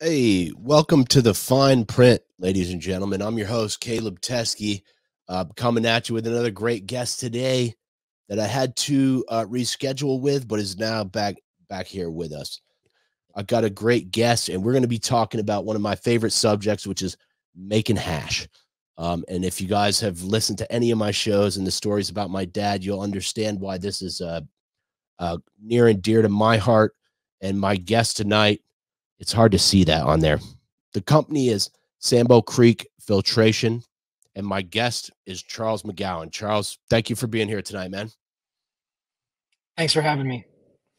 Hey, welcome to the fine print, ladies and gentlemen. I'm your host, Caleb Teske, coming at you with another great guest today that I had to reschedule with, but is now back here with us. I've got a great guest, and we're going to be talking about one of my favorite subjects, which is making hash. And if you guys have listened to any of my shows and the stories about my dad, you'll understand why this is near and dear to my heart. And my guest tonight, it's hard to see that on there. The company is Sambo Creeck Filtration, and my guest is Charles McGowan. Charles, thank you for being here tonight, man. Thanks for having me.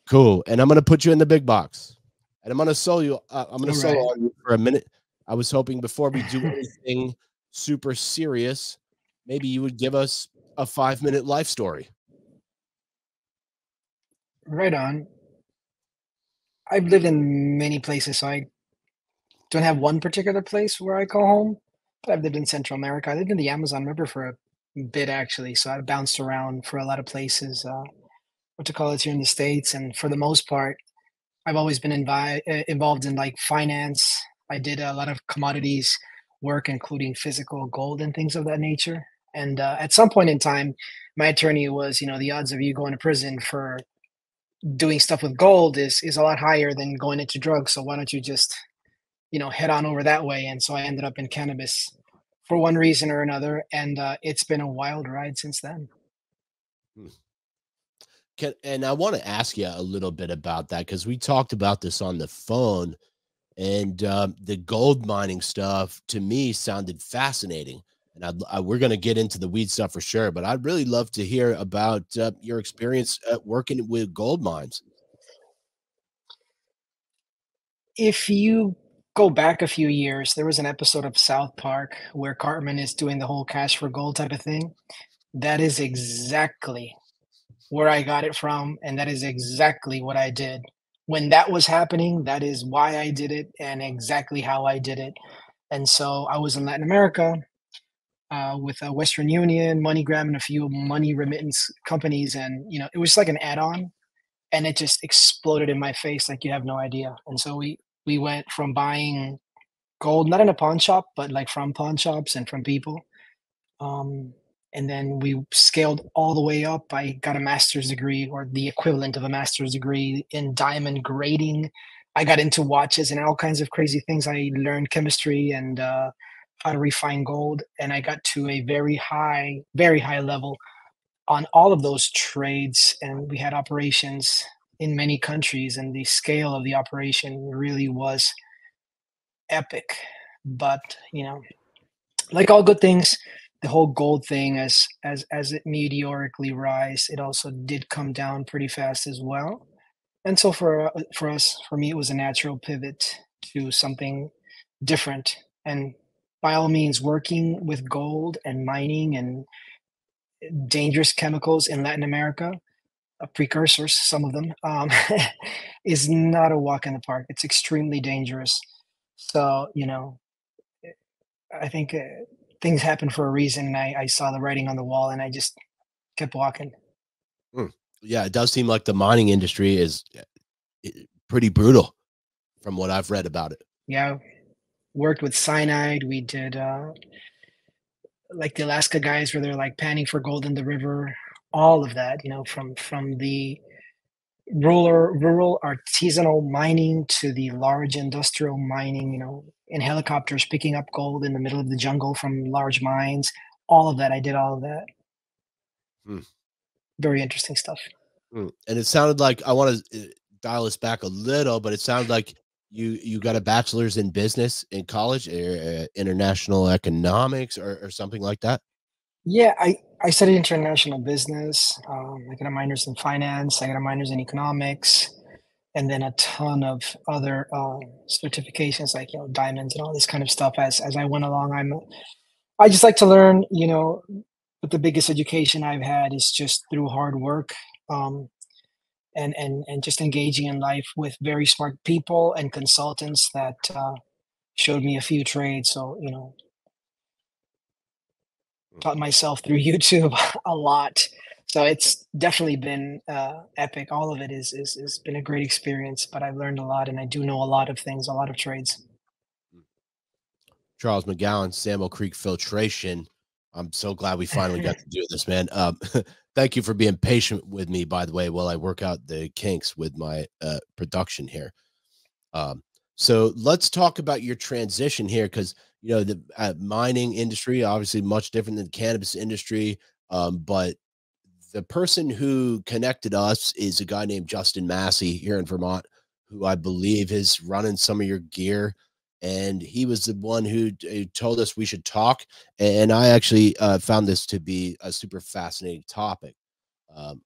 Cool. And I'm going to put you in the big box, and I'm going to solo you. I'm going to solo Right. on you for a minute. I was hoping before we do anything super serious, maybe you would give us a 5-minute life story. Right on. I've lived in many places, so I don't have one particular place where I call home, but I've lived in Central America. I lived in the Amazon River for a bit, actually, so I bounced around for a lot of places, what to call it here in the States. And for the most part, I've always been involved in like finance. I did a lot of commodities work, including physical gold and things of that nature. And at some point in time, my attorney was, the odds of you going to prison for doing stuff with gold is a lot higher than going into drugs. So why don't you just, head on over that way? And so I ended up in cannabis for one reason or another, and it's been a wild ride since then. Hmm. And I want to ask you a little bit about that because we talked about this on the phone, and the gold mining stuff to me sounded fascinating. And we're going to get into the weed stuff for sure, but I'd really love to hear about your experience working with gold mines. If you go back a few years, there was an episode of South Park where Cartman is doing the whole cash for gold type of thing. That is exactly where I got it from, and that is exactly what I did. When that was happening, that is why I did it and exactly how I did it. And so I was in Latin America with Western Union, MoneyGram, and a few money remittance companies, and it was like an add-on, and it just exploded in my face like you have no idea. And so we went from buying gold, not in a pawn shop, but like from pawn shops and from people. Um, and then we scaled all the way up. I got a master's degree or the equivalent of a master's degree in diamond grading. I got into watches and all kinds of crazy things. I learned chemistry and how to refine gold. And I got to a very high level on all of those trades. And we had operations in many countries. And the scale of the operation really was epic. But, like all good things, the whole gold thing as it meteorically rise, it also did come down pretty fast as well. And so for us, for me, it was a natural pivot to something different. And by all means, working with gold and mining and dangerous chemicals in Latin America, precursors, some of them, is not a walk in the park. It's extremely dangerous. So, I think things happen for a reason. And I saw the writing on the wall and I just kept walking. Hmm. Yeah, it does seem like the mining industry is pretty brutal from what I've read about it. Yeah, worked with cyanide. We did like the Alaska guys where they're like panning for gold in the river. All of that, from the rural artisanal mining to the large industrial mining, in helicopters picking up gold in the middle of the jungle from large mines. All of that, I did all of that. Hmm. Very interesting stuff. And it sounded like I want to dial this back a little, but it sounded like you got a bachelor's in business in college, or international economics, or something like that. Yeah, I studied international business. I got a minors in finance. I got a minors in economics, and then a ton of other certifications like diamonds and all this kind of stuff. As I went along, I just like to learn. But the biggest education I've had is just through hard work, um, and just engaging in life with very smart people and consultants that showed me a few trades. So taught myself through YouTube a lot. So it's definitely been epic. All of it is been a great experience, but I've learned a lot and I do know a lot of things, a lot of trades. Charles McGowan, Sambo Creek Filtration. I'm so glad we finally got to do this, man. Thank you for being patient with me, by the way, while I work out the kinks with my production here. Um, so let's talk about your transition here, because the mining industry obviously much different than the cannabis industry, but the person who connected us is a guy named Justin Massey here in Vermont, who I believe is running some of your gear. And he was the one who told us we should talk. And I actually found this to be a super fascinating topic.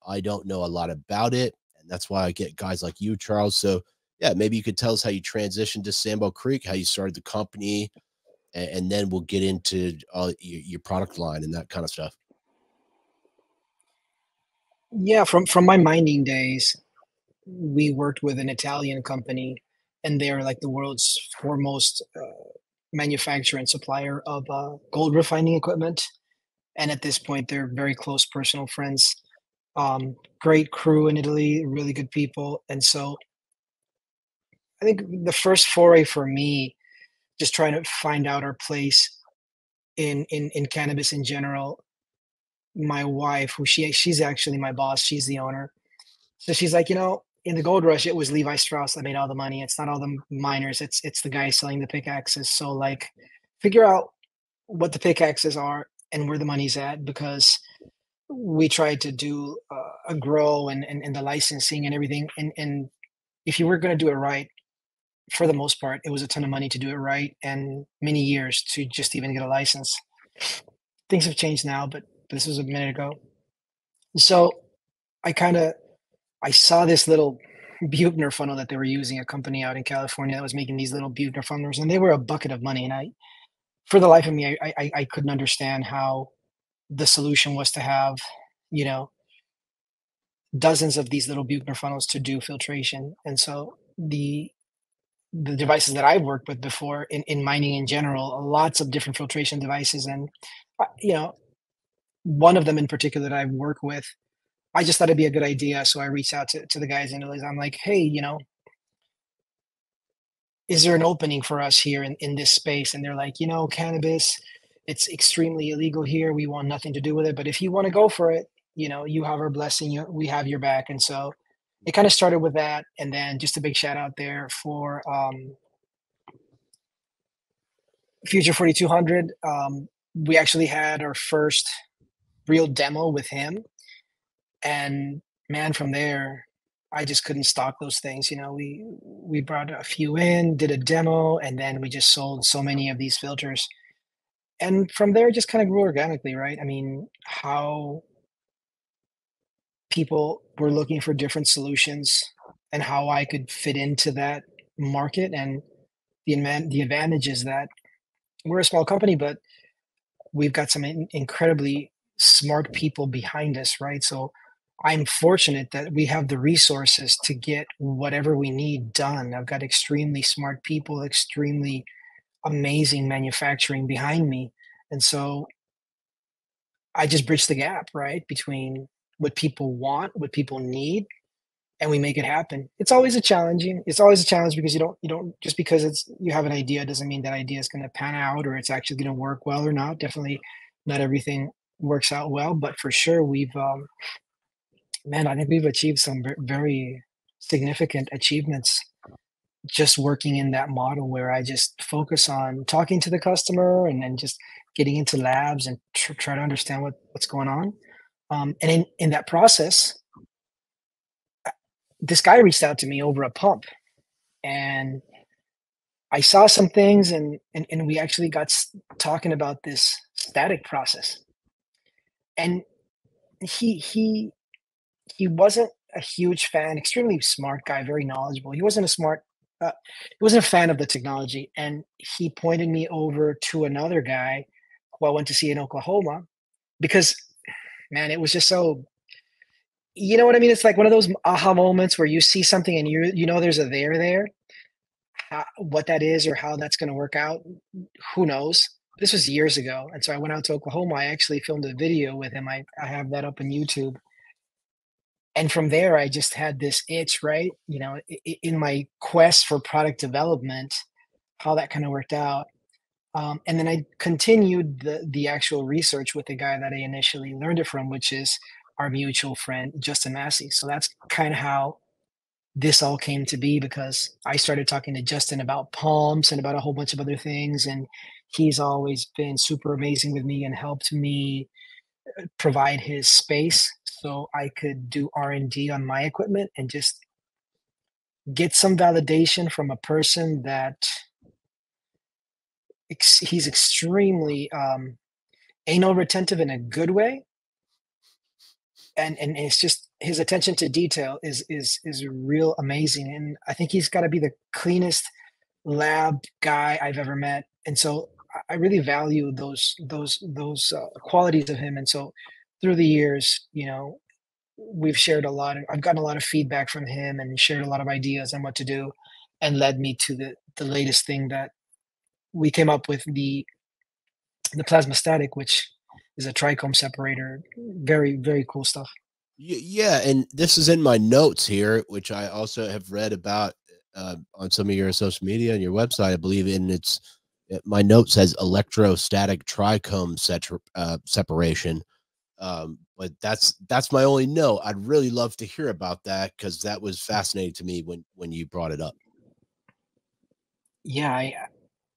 I don't know a lot about it. And that's why I get guys like you, Charles. So, yeah, maybe you could tell us how you transitioned to Sambo Creek, how you started the company, and then we'll get into your product line and that kind of stuff. Yeah, from my mining days, we worked with an Italian company, and they're like the world's foremost manufacturer and supplier of gold refining equipment. And at this point, they're very close personal friends. Great crew in Italy, really good people. And so I think the first foray for me, just trying to find out our place in cannabis in general. My wife, who she's actually my boss, she's the owner. So she's like, in the gold rush, it was Levi Strauss that made all the money. It's not all the miners. It's the guy selling the pickaxes. So like, figure out what the pickaxes are and where the money's at, because we tried to do a grow and the licensing and everything. And if you were going to do it right, for the most part, it was a ton of money to do it right and many years to just even get a license. Things have changed now, but this was a minute ago. So I kind of I saw this little Buchner funnel that they were using, a company out in California that was making these little Buchner funnels, and they were a bucket of money. And for the life of me, I couldn't understand how the solution was to have, you know, dozens of these little Buchner funnels to do filtration. And so the devices that I've worked with before in mining in general, lots of different filtration devices, and one of them in particular that I've worked with, I just thought it'd be a good idea. So I reached out to the guys in Italy. I'm like, hey, is there an opening for us here in this space? And they're like, cannabis, it's extremely illegal here. We want nothing to do with it. But if you want to go for it, you have our blessing. We have your back. And so it kind of started with that. And then just a big shout out there for Future 4200. We actually had our first real demo with him. And man, from there, I just couldn't stock those things. We brought a few in, did a demo, and then we just sold so many of these filters. And from there, it just kind of grew organically, right? I mean, how people were looking for different solutions and how I could fit into that market, and the advantage is that we're a small company, but we've got some incredibly smart people behind us, right? So I'm fortunate that we have the resources to get whatever we need done. I've got extremely smart people, extremely amazing manufacturing behind me. And so I just bridge the gap, right, between what people want, what people need, and we make it happen. It's always a challenge because you don't just because you have an idea doesn't mean that idea is going to pan out or it's actually going to work well or not. Definitely not everything works out well, but for sure we've man, I think we've achieved some very significant achievements just working in that model where I just focus on talking to the customer and then just getting into labs and try to understand what's going on. And in that process, this guy reached out to me over a pump, and I saw some things, and we actually got talking about this static process. And he he wasn't a huge fan, extremely smart guy, very knowledgeable. He wasn't a fan of the technology, and he pointed me over to another guy who I went to see in Oklahoma because, man, it was just so, you know what I mean? It's like one of those aha moments where you see something and there's a there. What that is or how that's going to work out, who knows? This was years ago, and so I went out to Oklahoma. I actually filmed a video with him. I have that up on YouTube. And from there, I just had this itch, right? In my quest for product development, how that kind of worked out. And then I continued the actual research with the guy that I initially learned it from, which is our mutual friend Justin Massey. So that's kind of how this all came to be, because I started talking to Justin about pumps and about a whole bunch of other things, and he's always been super amazing with me and helped me provide his space so I could do R&D on my equipment and just get some validation from a person that he's extremely anal retentive in a good way, and it's just his attention to detail is real amazing, and I think he's got to be the cleanest lab guy I've ever met, and so I really value those qualities of him, and so through the years, we've shared a lot. I've gotten a lot of feedback from him and shared a lot of ideas on what to do, and led me to the latest thing that we came up with, the plasma static, which is a Tricom separator. Very, very cool stuff. Yeah, and this is in my notes here, which I also have read about on some of your social media and your website. I believe in my note says electrostatic trichome separation. But that's my only note. I'd really love to hear about that because that was fascinating to me when you brought it up. Yeah,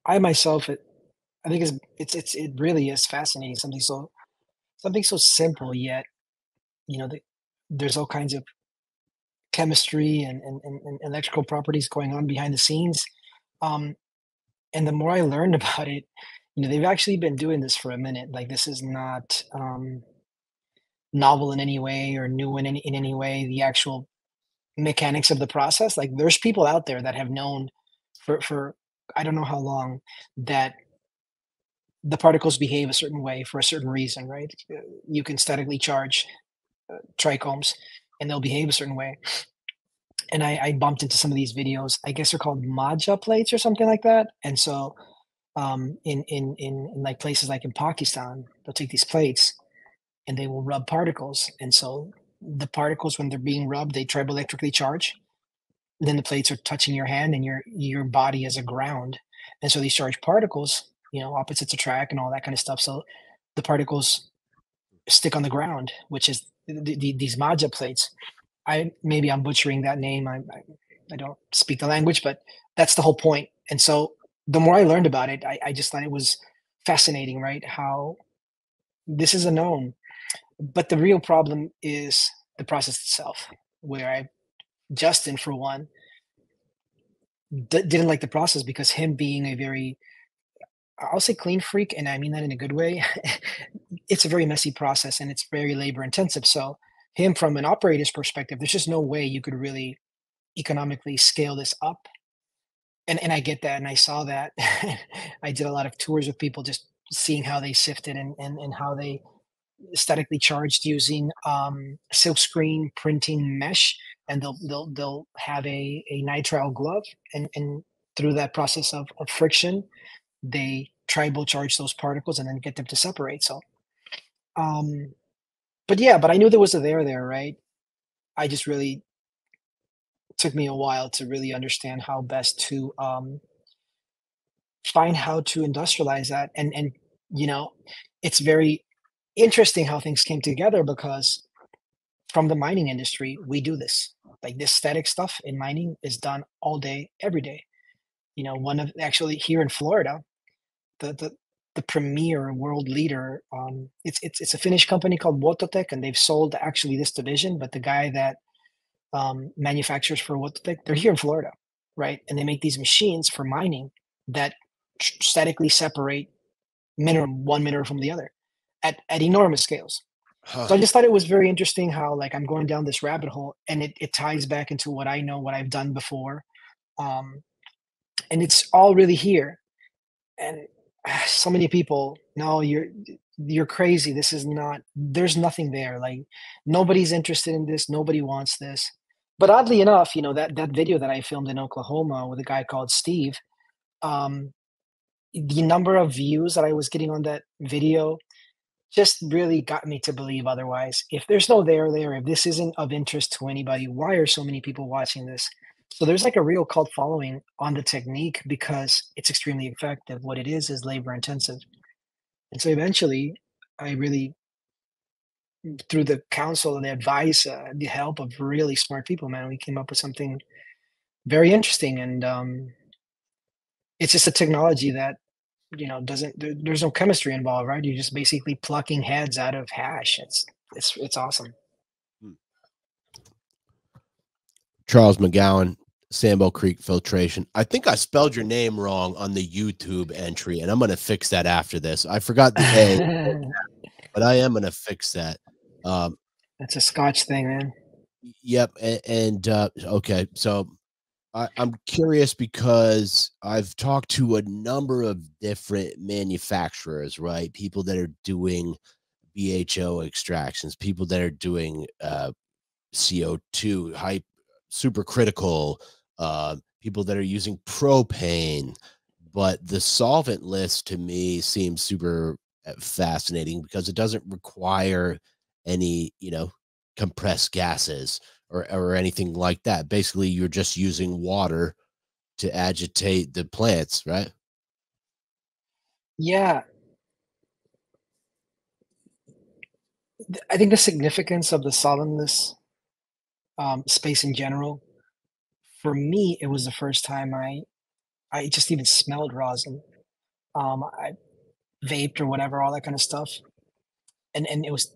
I myself, I think it really is fascinating. Something so simple, yet there's all kinds of chemistry and electrical properties going on behind the scenes. Um, and the more I learned about it, they've actually been doing this for a minute. Like, this is not novel in any way or new in any way. The actual mechanics of the process, like, there's people out there that have known for I don't know how long, that the particles behave a certain way for a certain reason, right? You can statically charge trichomes, and they'll behave a certain way. And I bumped into some of these videos. I guess they're called Maja plates or something like that. And so, in like places like in Pakistan, they'll take these plates and they will rub particles. And so the particles, when they're being rubbed, they triboelectrically charge. Then the plates are touching your hand and your body as a ground. And so these charged particles, opposites attract and all that kind of stuff. So the particles stick on the ground, which is these Maja plates. Maybe I'm butchering that name. I don't speak the language, but that's the whole point. And so the more I learned about it, I just thought it was fascinating, right? How this is a known, but the real problem is the process itself, where Justin, for one, didn't like the process because him being a very, I'll say, clean freak, and I mean that in a good way. It's a very messy process and it's very labor intensive. So him, from an operator's perspective, there's just no way you could really economically scale this up. And I get that, and I saw that. I did a lot of tours with people, just seeing how they sifted and how they statically charged using silkscreen printing mesh, and they'll have a nitrile glove, and through that process of friction, they tribal charge those particles and then get them to separate. So, um, but yeah, but I knew there was a there, right? I just really took me a while to really understand how best to find how to industrialize that, and you know it's very interesting how things came together, because from the mining industry we do this, like, this static stuff in mining is done all day every day. One of, actually, here in Florida, the premier world leader, it's a Finnish company called Wototech, and they've sold actually this division, but the guy that manufacturers for Wototech, they're here in Florida, right? And they make these machines for mining that statically separate one mineral from the other at enormous scales. Huh. So I just thought it was very interesting how, like, I'm going down this rabbit hole, and it ties back into what I know, what I've done before. Um, and it's all really here. And so many people, no, you're crazy. This is not, there's nothing there. Like, nobody's interested in this. Nobody wants this. But oddly enough, that video that I filmed in Oklahoma with a guy called Steve, um, the number of views that I was getting on that video just really got me to believe otherwise. If there's no there, if this isn't of interest to anybody, why are so many people watching this? So there's like a real cult following on the technique because it's extremely effective. What it is labor intensive. And so eventually, I really, through the counsel and the advice, the help of really smart people, man, we came up with something very interesting. And it's just a technology that, doesn't, there's no chemistry involved, right? You're just basically plucking heads out of hash. It's awesome. Hmm. Charles McGowan, Sambo Creek Filtration. I think I spelled your name wrong on the YouTube entry, and I'm going to fix that after this. I forgot the A, but I am going to fix that. That's a Scotch thing, man. Yep. Okay. So I'm curious because I've talked to a number of different manufacturers, right? People that are doing BHO extractions, people that are doing CO2 hype supercritical, people that are using propane. But the solvent list to me seems super fascinating because it doesn't require any, compressed gases or anything like that. Basically, you're just using water to agitate the plants, right? Yeah, I think the significance of the solventless space in general, for me, it was the first time I just even smelled rosin. I vaped or whatever, all that kind of stuff, and it was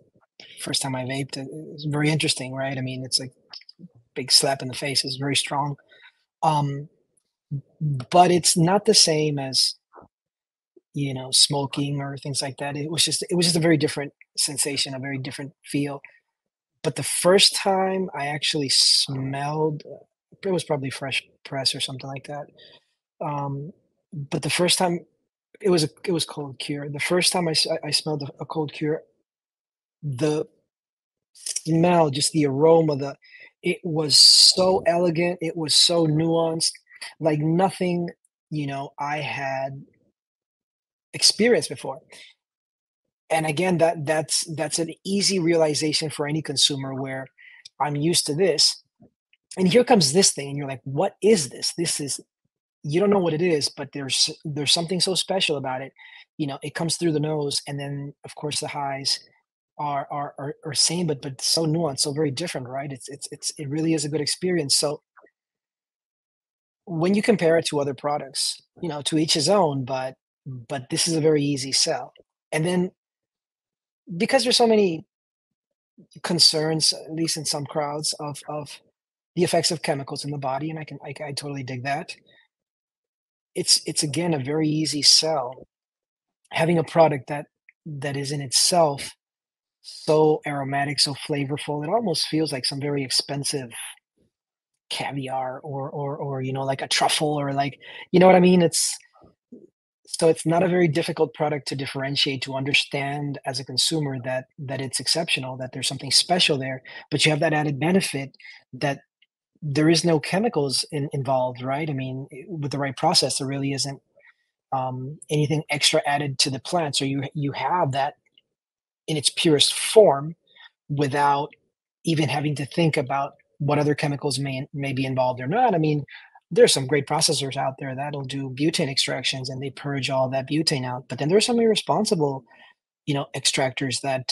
first time I vaped. It was very interesting, right? I mean, it's like big slap in the face. It's very strong, um, but it's not the same as smoking or things like that. It was just a very different sensation, a very different feel. But the first time I actually smelled, it was probably fresh press or something like that. But the first time it was cold cure. The first time I smelled a cold cure, the smell, just the aroma, it was so elegant, it was so nuanced, like nothing, I had experienced before. And again, that's an easy realization for any consumer where I'm used to this, and here comes this thing, and you're like, "What is this?" This is you don't know what it is, but there's something so special about it. It comes through the nose, and then, of course, the highs are same, but so nuanced, so very different, right? It really is a good experience. So when you compare it to other products, to each his own, but this is a very easy sell. And then because there's so many concerns, at least in some crowds, of the effects of chemicals in the body, and I totally dig that. It's again a very easy sell. Having a product that is in itself so aromatic, so flavorful, it almost feels like some very expensive caviar or like a truffle or like you know what I mean? It's not a very difficult product to differentiate, to understand as a consumer that it's exceptional, that there's something special there, but you have that added benefit that there is no chemicals involved, right? I mean, with the right process, there really isn't anything extra added to the plant. So you have that in its purest form without even having to think about what other chemicals may be involved or not. I mean, there's some great processors out there that'll do butane extractions and they purge all that butane out. But then there's some irresponsible, extractors that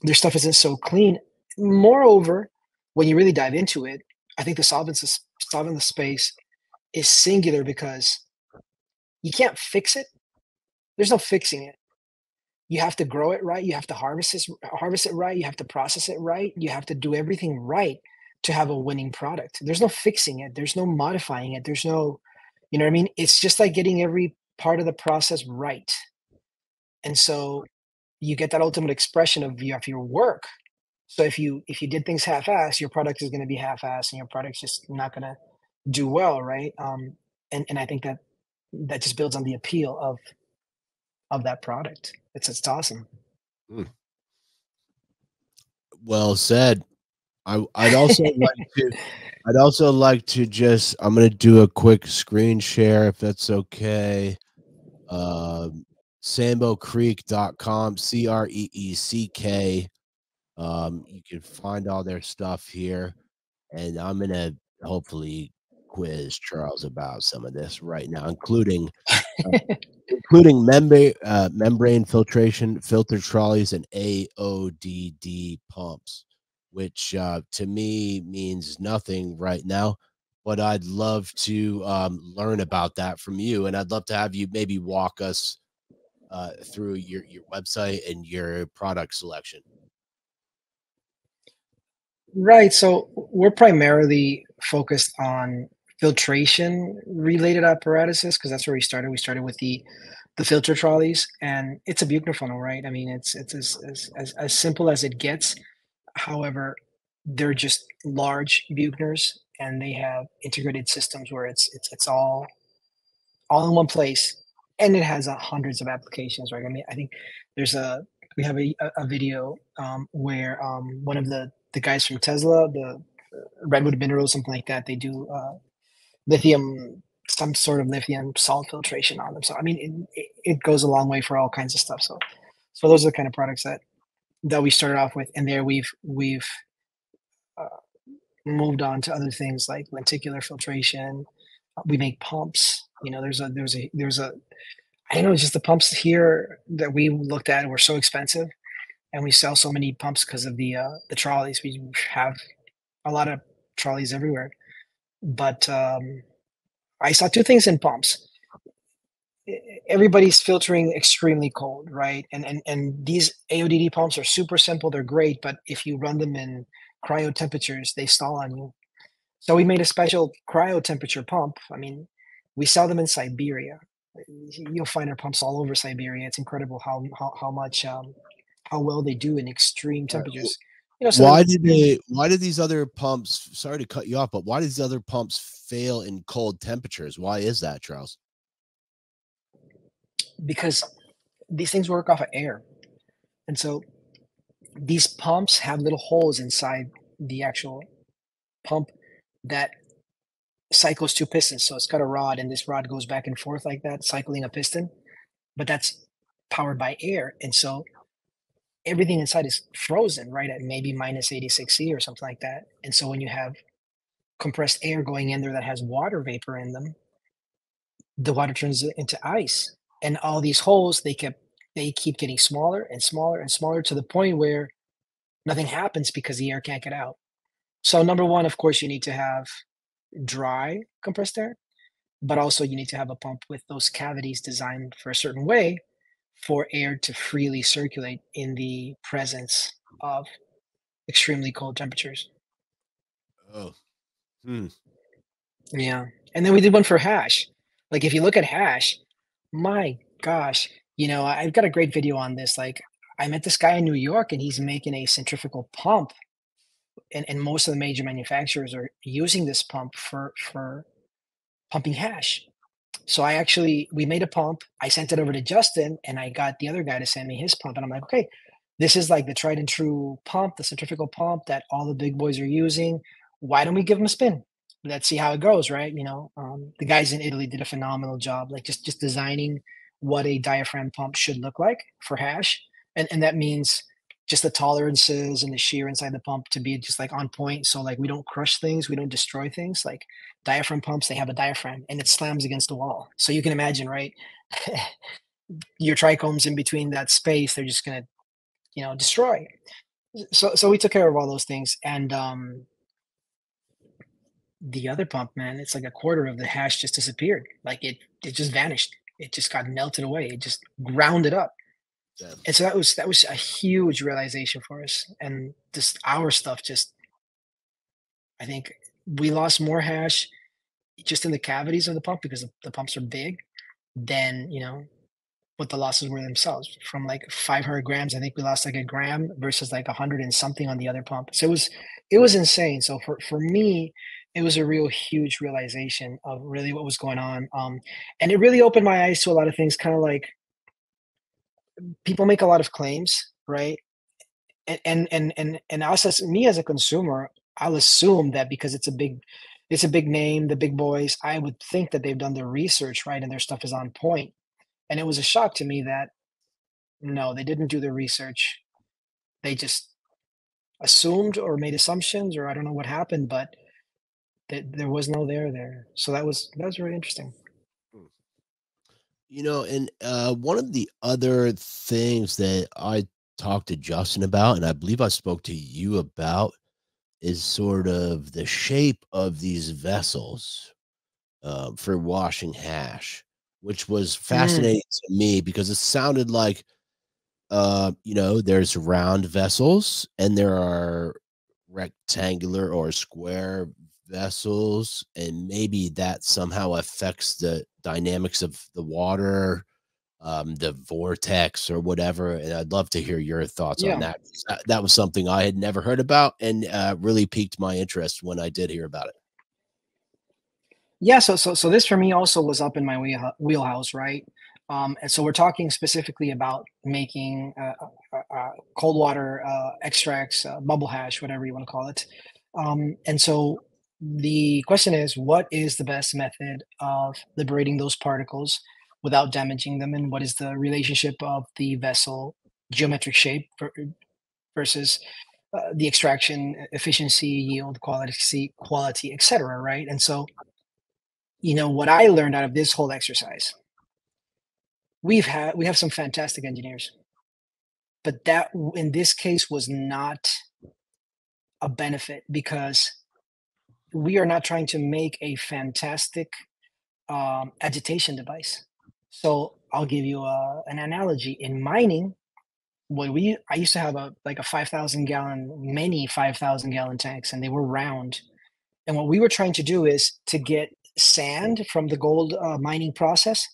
their stuff isn't so clean. Moreover, when you really dive into it, I think the solvent space is singular because you can't fix it. There's no fixing it. You have to grow it right, you have to harvest it right, you have to process it right, you have to do everything right to have a winning product. There's no fixing it, there's no modifying it, there's no you know what I mean? It's just like getting every part of the process right. And so you get that ultimate expression of your work. So if you did things half-ass, your product is gonna be half-ass and your product's just not gonna do well, right? And I think that just builds on the appeal of that product. It's awesome. Mm, well said. I'd also like to just I'm gonna do a quick screen share if that's okay. Um SamboCreek.com, Creeck. You can find all their stuff here, and I'm gonna hopefully quiz Charles about some of this right now, uh, including membrane filtration, filter trolleys, and AODD pumps, which to me means nothing right now. But I'd love to learn about that from you, and I'd love to have you maybe walk us through your website and your product selection. Right. So we're primarily focused on filtration related apparatuses because that's where we started. We started with the filter trolleys, and it's a buchner funnel, right? I mean, it's as simple as it gets. However, they're just large Buchners, and they have integrated systems where it's all in one place, and it has hundreds of applications, right? I mean, I think there's a we have a video where one of the guys from Tesla, the Redwood Minerals, something like that, they do lithium, some sort of lithium salt filtration on them. So I mean, it goes a long way for all kinds of stuff. So those are the kind of products that we started off with, and there we've uh, moved on to other things like lenticular filtration. We make pumps. You know, there's a I know just the pumps here that we looked at were so expensive, and we sell so many pumps because of the trolleys. We have a lot of trolleys everywhere. But I saw two things in pumps. Everybody's filtering extremely cold, right? And these AODD pumps are super simple. They're great, but if you run them in cryo temperatures, they stall on you. So we made a special cryo temperature pump. I mean, we sell them in Siberia. You'll find our pumps all over Siberia. It's incredible how much how well they do in extreme All right. temperatures. You know, so then Why did these other pumps, sorry to cut you off, but why did these other pumps fail in cold temperatures? Why is that, Charles? because these things work off of air, and so these pumps have little holes inside the actual pump that cycles two pistons. So it's got a rod, and this rod goes back and forth like that, cycling a piston. But that's powered by air, and so everything inside is frozen, right, at maybe minus 86 C or something like that. And so when you have compressed air going in there that has water vapor in them, the water turns it into ice. And all these holes, they keep getting smaller and smaller and smaller to the point where nothing happens because the air can't get out. So number one, of course, you need to have dry compressed air, but also you need to have a pump with those cavities designed for a certain way for air to freely circulate in the presence of extremely cold temperatures. Oh, hmm. Yeah. And then we did one for hash. Like if you look at hash, my gosh, I've got a great video on this. Like I met this guy in New York and he's making a centrifugal pump, and most of the major manufacturers are using this pump for pumping hash. So we made a pump. I sent it over to Justin, and I got the other guy to send me his pump. And I'm like, okay, this is like the tried and true pump, the centrifugal pump that all the big boys are using. Why don't we give them a spin? Let's see how it goes, right? The guys in Italy did a phenomenal job, like just designing what a diaphragm pump should look like for hash, and that means just the tolerances and the shear inside the pump to be just like on point. So like we don't crush things, we don't destroy things. Like diaphragm pumps, they have a diaphragm and it slams against the wall. So you can imagine, right? Your trichomes in between that space, they're just gonna, destroy. So we took care of all those things. And the other pump, man, it's like a quarter of the hash just disappeared. Like it just vanished. It just got melted away. It just ground it up. Yeah. And so that was a huge realization for us. And just our stuff just I think we lost more hash just in the cavities of the pump because the pumps are big than, what the losses were themselves. From like 500 grams, I think we lost like a gram versus like 100 and something on the other pump. So it was insane. So for me, it was a real huge realization of really what was going on. And it really opened my eyes to a lot of things, kind of like people make a lot of claims, right? And us as me as a consumer, I'll assume that because it's a big name, the big boys, I would think that they've done their research, right? And their stuff is on point. And it was a shock to me that no, they didn't do their research. They just assumed or made assumptions, or I don't know what happened, but there was no there. So that was really interesting. And one of the other things that I talked to Justin about, and I believe I spoke to you about, is sort of the shape of these vessels for washing hash, which was Mm, fascinating to me because it sounded like, there's round vessels and there are rectangular or square vessels, and maybe that somehow affects the dynamics of the water, the vortex or whatever. And I'd love to hear your thoughts on yeah. that. That was something I had never heard about, and really piqued my interest when I did hear about it. Yeah, so this for me also was up in my wheelhouse, right? And so we're talking specifically about making cold water extracts, bubble hash, whatever you want to call it. And so the question is, what is the best method of liberating those particles without damaging them, and what is the relationship of the vessel geometric shape versus the extraction efficiency, yield, quality, etc. Right? And so what I learned out of this whole exercise, we have some fantastic engineers, but that in this case was not a benefit because we are not trying to make a fantastic agitation device. So I'll give you an analogy. In mining, I used to have a 5,000 gallon, many 5,000 gallon tanks, and they were round. And what we were trying to do is to get sand from the gold mining process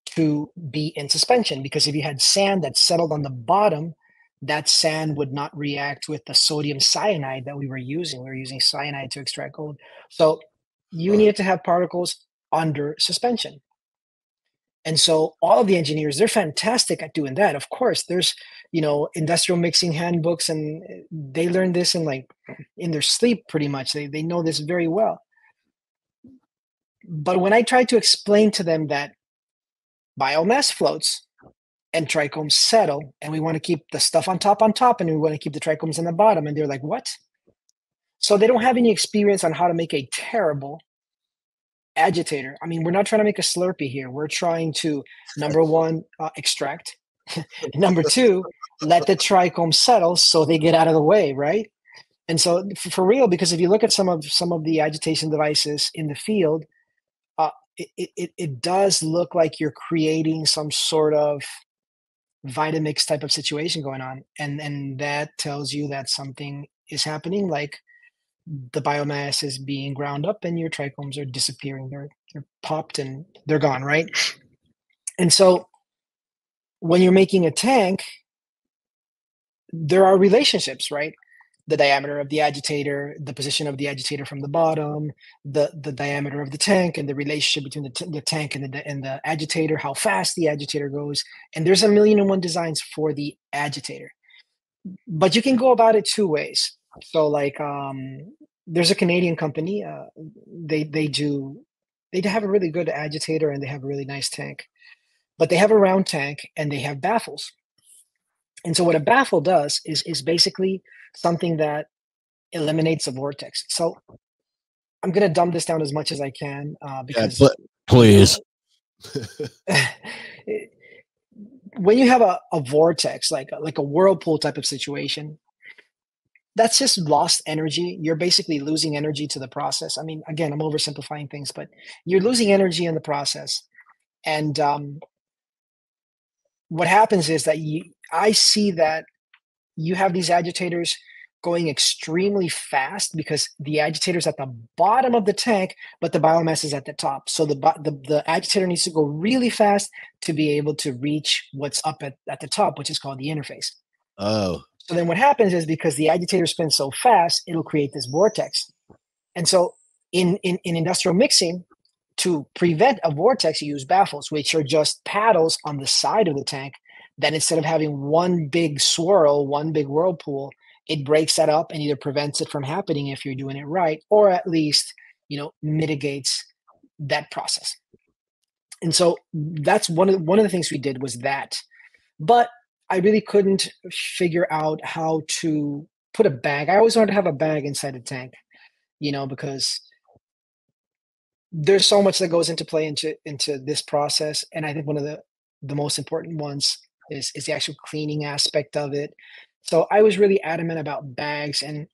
to be in suspension, because if you had sand that settled on the bottom, that sand would not react with the sodium cyanide that we were using. We were using cyanide to extract gold. So you Huh. needed to have particles under suspension. And so all of the engineers, they're fantastic at doing that. Of course, there's, industrial mixing handbooks, and they learn this in their sleep pretty much. They know this very well. But when I tried to explain to them that biomass floats and trichomes settle, and we want to keep the stuff on top, and we want to keep the trichomes on the bottom, and they're like, what? So they don't have any experience on how to make a terrible agitator. I mean, we're not trying to make a Slurpee here. We're trying to, number one, extract. Number two, let the trichome settle so they get out of the way, right? And so for real, because if you look at some of the agitation devices in the field, it does look like you're creating some sort of Vitamix type of situation going on, and that tells you that something is happening, like the biomass is being ground up and your trichomes are disappearing. They're popped and they're gone, right? And so when you're making a tank, there are relationships, right? The diameter of the agitator, the position of the agitator from the bottom, the diameter of the tank, and the relationship between the tank and the agitator, how fast the agitator goes. And there's a million and one designs for the agitator, but you can go about it two ways. So there's a Canadian company. They have a really good agitator and they have a really nice tank, but they have a round tank and they have baffles. And so what a baffle does is basically something that eliminates a vortex. So I'm gonna dumb this down as much as I can Yeah, because you please. know when you have a vortex, like a whirlpool type of situation, that's just lost energy. You're basically losing energy to the process. I mean, again, I'm oversimplifying things, but you're losing energy in the process. And what happens is that I see that you have these agitators going extremely fast because the agitator's at the bottom of the tank, but the biomass is at the top. So the agitator needs to go really fast to be able to reach what's up at the top, which is called the interface. Oh, So then what happens is because the agitator spins so fast, it'll create this vortex. And so in industrial mixing, to prevent a vortex, you use baffles, which are just paddles on the side of the tank. That instead of having one big swirl, one big whirlpool, it breaks that up and either prevents it from happening if you're doing it right, or at least mitigates that process. And so that's one of the things we did was that. But I really couldn't figure out how to put a bag. I always wanted to have a bag inside the tank, because there's so much that goes into play into this process, and I think one of the most important ones is the actual cleaning aspect of it. So I was really adamant about bags, and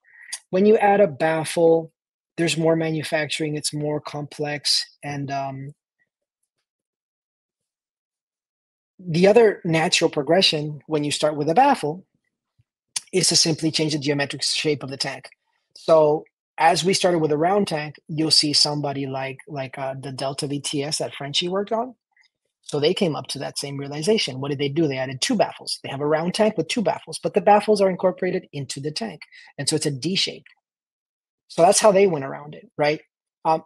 when you add a baffle, there's more manufacturing, it's more complex, and the other natural progression when you start with a baffle is to simply change the geometric shape of the tank. So as we started with a round tank, you'll see somebody like the Delta VTS that Frenchie worked on. So they came up to that same realization. What did they do? They added two baffles. They have a round tank with two baffles, but the baffles are incorporated into the tank, and so it's a D shape. So that's how they went around it, right? Um,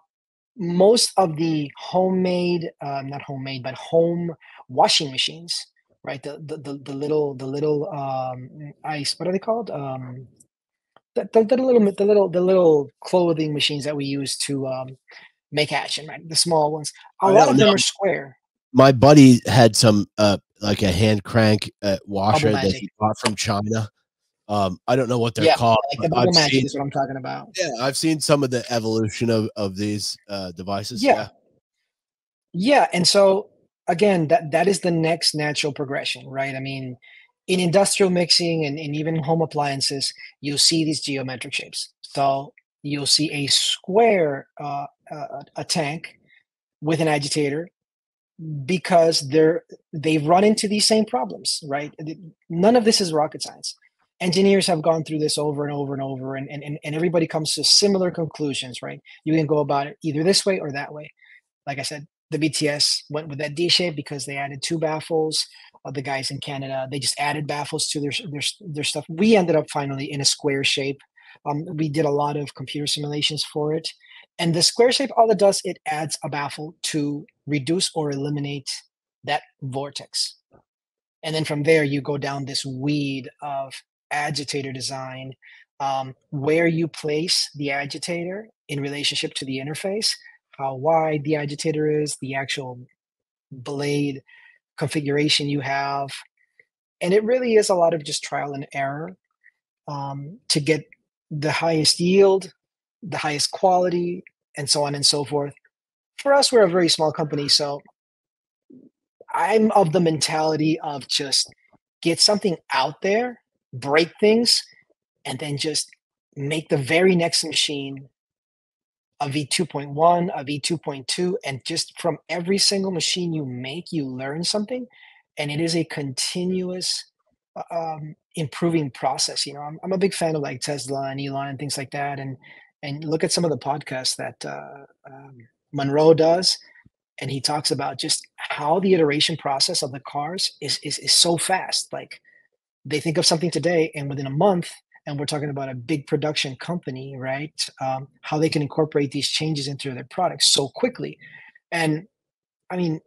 most of the homemade, not homemade, but home washing machines, right? The little ice. What are they called? The little clothing machines that we use to make action, right? The small ones. A I lot don't of know. them are square. My buddy had some like a hand crank Bubble washer that magic. he bought from China. I don't know what they're Yeah, called, like but the bubble magic is what I'm talking about. I've seen some of the evolution of these devices. Yeah, Yeah. yeah, and so, again, that is the next natural progression, right? I mean, in industrial mixing and even home appliances, you'll see these geometric shapes. So, you'll see a square, a tank with an agitator because they've run into these same problems, right? None of this is rocket science. Engineers have gone through this over and over and over, and everybody comes to similar conclusions, right? You can go about it either this way or that way. Like I said, the BTS went with that D shape because they added two baffles. The guys in Canada, they just added baffles to their stuff. We ended up finally in a square shape. We did a lot of computer simulations for it, and the square shape, all it does, it adds a baffle to reduce or eliminate that vortex. And then from there, you go down this weed of agitator design, where you place the agitator in relationship to the interface, how wide the agitator is, the actual blade configuration you have. And it really is a lot of just trial and error to get the highest yield, the highest quality, and so on and so forth. For us, we're a very small company, so I'm of the mentality of just get something out there, break things, and then just make the very next machine a V2.1, a V2.2, and just from every single machine you make, you learn something, and it is a continuous improving process. You know, I'm a big fan of like Tesla and Elon and things like that, and look at some of the podcasts that Monroe does, and he talks about just how the iteration process of the cars is so fast. Like they think of something today, and within a month, and we're talking about a big production company, right? How they can incorporate these changes into their products so quickly. And I mean,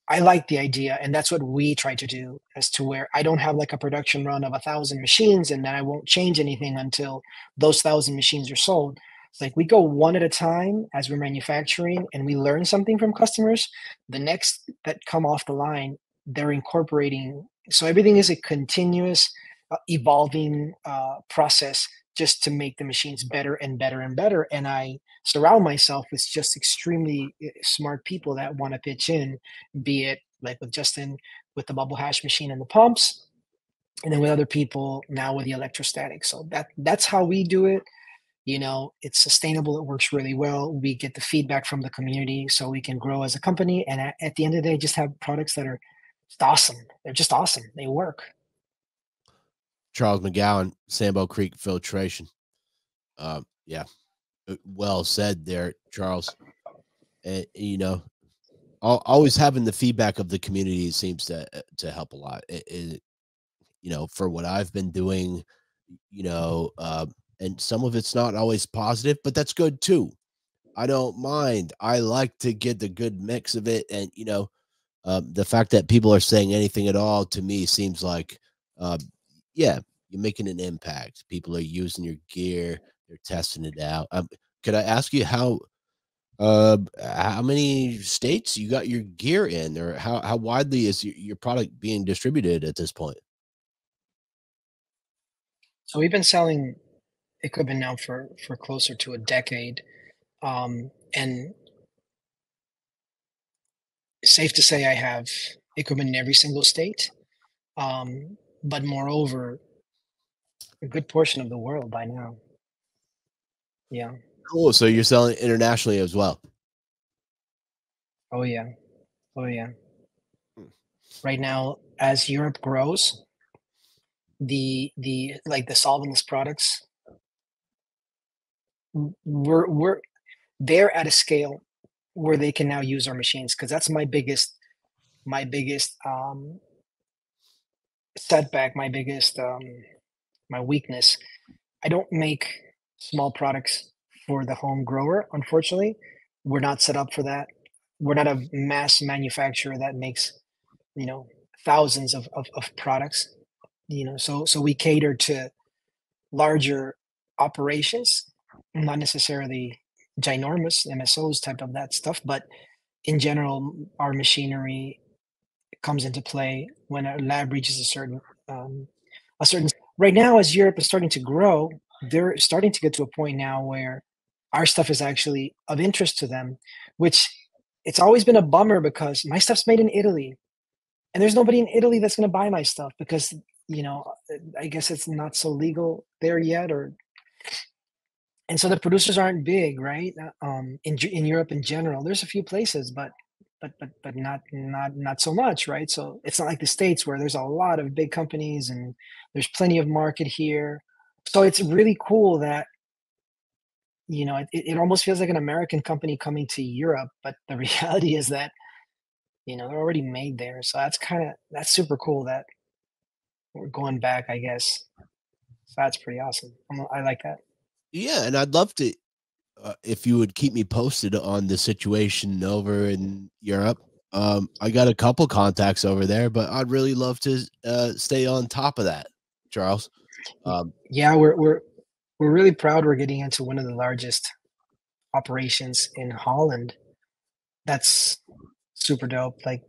I like the idea, and that's what we try to do. As to where I don't have like a production run of 1,000 machines, and then I won't change anything until those 1,000 machines are sold. It's like we go one at a time as we're manufacturing, and we learn something from customers. The next that come off the line, they're incorporating. So everything is a continuous, evolving process just to make the machines better and better and better. And I surround myself with just extremely smart people that want to pitch in, be it like with Justin with the bubble hash machine and the pumps, and then with other people now with the electrostatic. So that's how we do it. You know, it's sustainable. It works really well. We get the feedback from the community so we can grow as a company. And at the end of the day, just have products that are just awesome. They're just awesome. They work. Charles McGowan, Sambo Creek Filtration. Yeah, well said there, Charles. And you know, always having the feedback of the community seems to help a lot. You know, for what I've been doing, you know, and some of it's not always positive, but that's good too. I don't mind. I like to get the good mix of it, and you know, the fact that people are saying anything at all to me seems like, uh, yeah, you're making an impact. People are using your gear, they're testing it out. Could I ask you how many states you got your gear in, or how widely is your product being distributed at this point? So we've been selling equipment now for closer to a decade. And safe to say I have equipment in every single state, but moreover, a good portion of the world by now. Yeah. Cool. So you're selling internationally as well. Oh yeah. Oh yeah. Hmm. Right now, as Europe grows, the like the solvent list products, we're they're at a scale where they can now use our machines because that's my biggest setback, my weakness. I don't make small products for the home grower, unfortunately. We're not set up for that. We're not a mass manufacturer that makes, you know, thousands of products, so we cater to larger operations, not necessarily ginormous MSOs type of that stuff, but in general, our machinery comes into play when a lab reaches um, a certain. Right now, as Europe is starting to grow, they're starting to get to a point now where our stuff is actually of interest to them, which it's always been a bummer because my stuff's made in Italy, and there's nobody in Italy that's going to buy my stuff because I guess it's not so legal there yet, or and so the producers aren't big, right? In Europe in general, there's a few places, but not so much, right? So it's not like the States where there's a lot of big companies and there's plenty of market here. So it's really cool that it almost feels like an American company coming to Europe, but the reality is that they're already made there. So that's super cool that we're going back, I guess. So that's pretty awesome. I like that. Yeah, and I'd love to if you would keep me posted on the situation over in Europe. I got a couple contacts over there, but I'd really love to stay on top of that, Charles. Um, Yeah, we're really proud we're getting into one of the largest operations in Holland. That's super dope. Like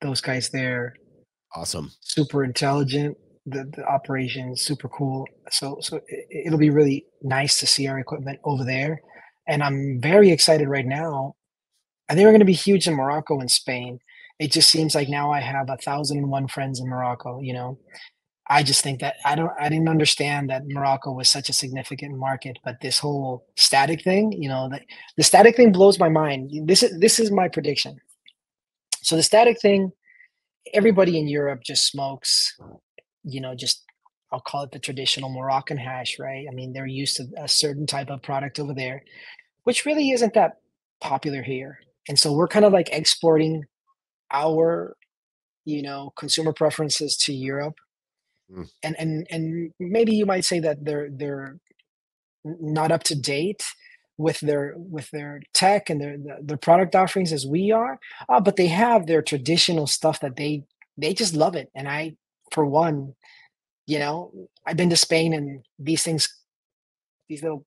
those guys there, awesome. super intelligent. The operation is super cool. So it'll be really nice to see our equipment over there. And I'm very excited right now. I think we're going to be huge in Morocco and Spain. It just seems like now I have 1,001 friends in Morocco. I just think that I didn't understand that Morocco was such a significant market, but this whole static thing, the static thing blows my mind. This is my prediction. So the static thing, everybody in Europe just smokes, just I'll call it the traditional Moroccan hash, right? I mean, they're used to a certain type of product over there, which really isn't that popular here. And so we're kind of like exporting our, consumer preferences to Europe. Mm. And maybe you might say that they're not up to date with their tech and their product offerings as we are, but they have their traditional stuff that they just love it. And I, for one, you know, I've been to Spain and these little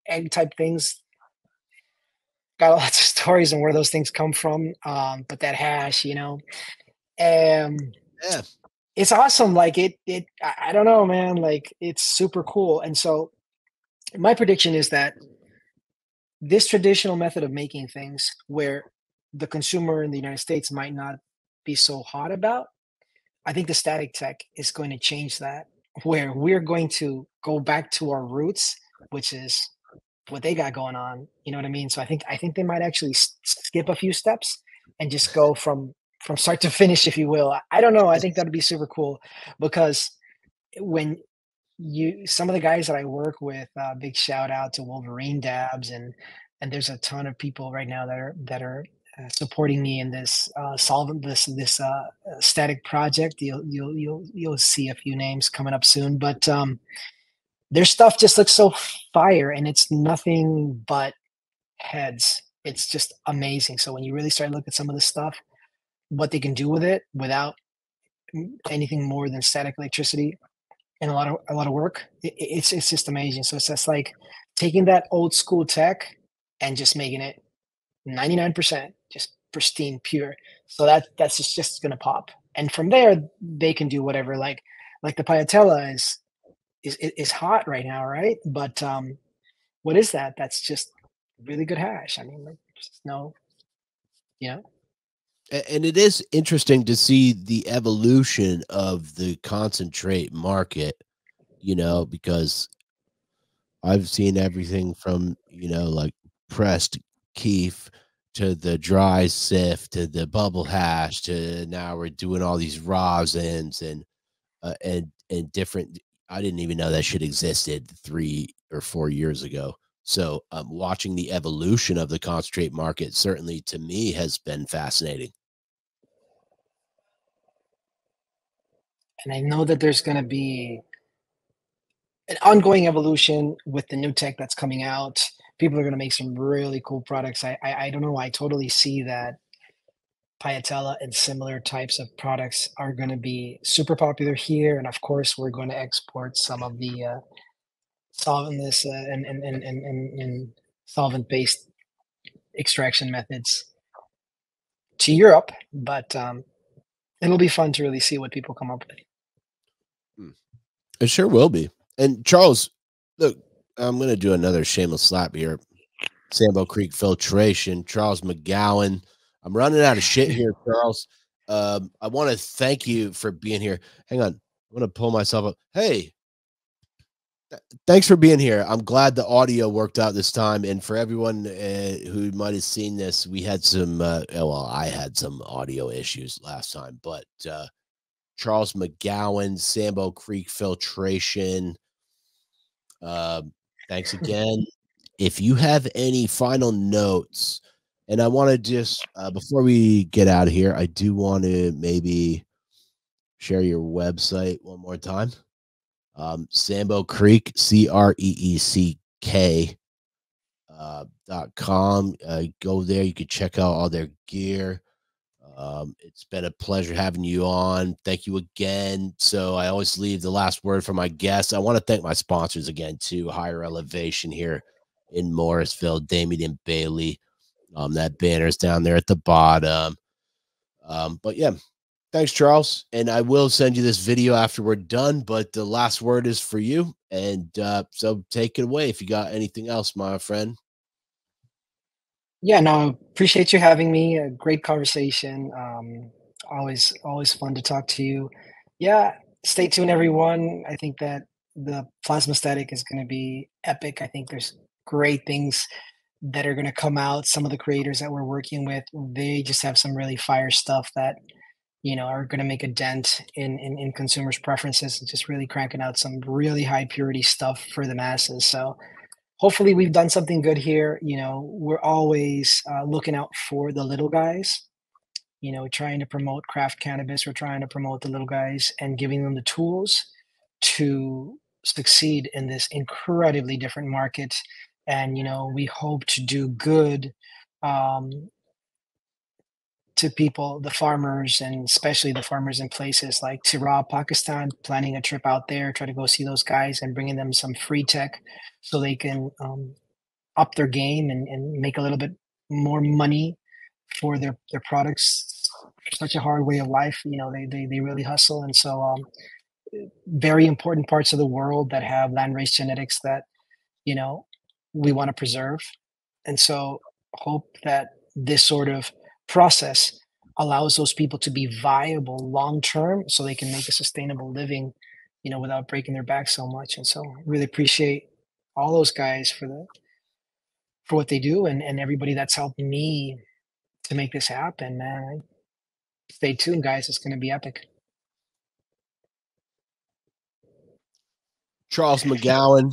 egg type things, got lots of stories on where those things come from. But that hash, um, Yeah. it's awesome. Like I don't know, man. Like it's super cool. And so my prediction is that this traditional method of making things where the consumer in the United States might not be so hot about, I think the static tech is going to change that, where we're going to go back to our roots, which is what they got going on. You know what I mean? So I think they might actually skip a few steps and just go from start to finish, if you will. I don't know. I think that'd be super cool because when some of the guys that I work with, big shout out to Wolverine Dabs, and there's a ton of people right now that are supporting me in this solvent this static project. You'll see a few names coming up soon, but their stuff just looks so fire, and it's nothing but heads. It's just amazing. So when you really start to look at some of the stuff, what they can do with it without anything more than static electricity and a lot of work. It's just amazing. So it's just like taking that old school tech and just making it 99% just pristine, pure. So that's just gonna pop. And from there, they can do whatever. Like the Piatella is hot right now, right? But what is that? That's just really good hash. I mean, like, just no, you know. And it is interesting to see the evolution of the concentrate market, because I've seen everything from, like pressed keef to the dry sift to the bubble hash to now we're doing all these rosins and different. I didn't even know that shit existed 3 or 4 years ago. So watching the evolution of the concentrate market certainly to me has been fascinating. And I know that there's going to be an ongoing evolution with the new tech that's coming out. People are going to make some really cool products. I don't know. I totally see that Piatella and similar types of products are going to be super popular here. And of course, we're going to export some of the solvent list and solvent based extraction methods to Europe. But it'll be fun to really see what people come up with. It sure will be. And Charles, look, I'm going to do another shameless slap here. Sambo Creeck Filtration, Charles McGowan. I'm running out of shit here, Charles. I want to thank you for being here. Hang on. I'm going to pull myself up. Hey, thanks for being here. I'm glad the audio worked out this time. And for everyone who might have seen this, we had some, I had some audio issues last time, but Charles McGowan, Sambo Creeck Filtration. Thanks again. If you have any final notes, and I want to just, before we get out of here, I do want to maybe share your website one more time. Sambo Creeck, CREECK .com. Go there. You can check out all their gear. It's been a pleasure having you on. Thank you again. So I always leave the last word for my guests. I want to thank my sponsors again too. Higher Elevation here in Morrisville, Damian Bailey. That banner's down there at the bottom. But yeah, thanks, Charles. And I will send you this video after we're done, but the last word is for you. And so take it away if you got anything else, my friend. Yeah, no, appreciate you having me. A great conversation. Always fun to talk to you. Yeah, stay tuned, everyone. I think that the plasma static is going to be epic. I think there's great things that are going to come out. Some of the creators that we're working with, they just have some really fire stuff that are going to make a dent in consumers' preferences. And just really cranking out some really high purity stuff for the masses. So hopefully we've done something good here. We're always looking out for the little guys, trying to promote craft cannabis. We're trying to promote the little guys and giving them the tools to succeed in this incredibly different market. And, we hope to do good to people, the farmers, and especially the farmers in places like Tirah, Pakistan, planning a trip out there, try to go see those guys and bringing them some free tech so they can up their game and make a little bit more money for their products. Such a hard way of life. They really hustle. And so very important parts of the world that have land race genetics that, we want to preserve. And so hope that this sort of process allows those people to be viable long term so they can make a sustainable living, without breaking their back so much. And so really appreciate all those guys for what they do and everybody that's helped me to make this happen, man. Stay tuned, guys. It's going to be epic. Charles McGowan,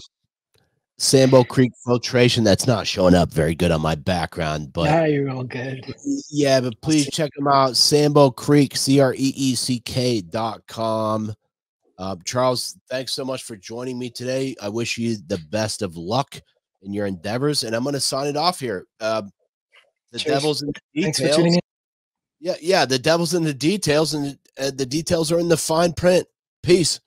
Sambo Creeck Filtration. That's not showing up very good on my background, but yeah, you're all good. Yeah, but please check them out. Sambo Creeck, CREECK.com. Charles, thanks so much for joining me today. I wish you the best of luck in your endeavors, and I'm going to sign it off here. The Cheers. devil's in the details. Thanks for tuning in. Yeah, the devil's in the details, and the details are in the fine print. Peace.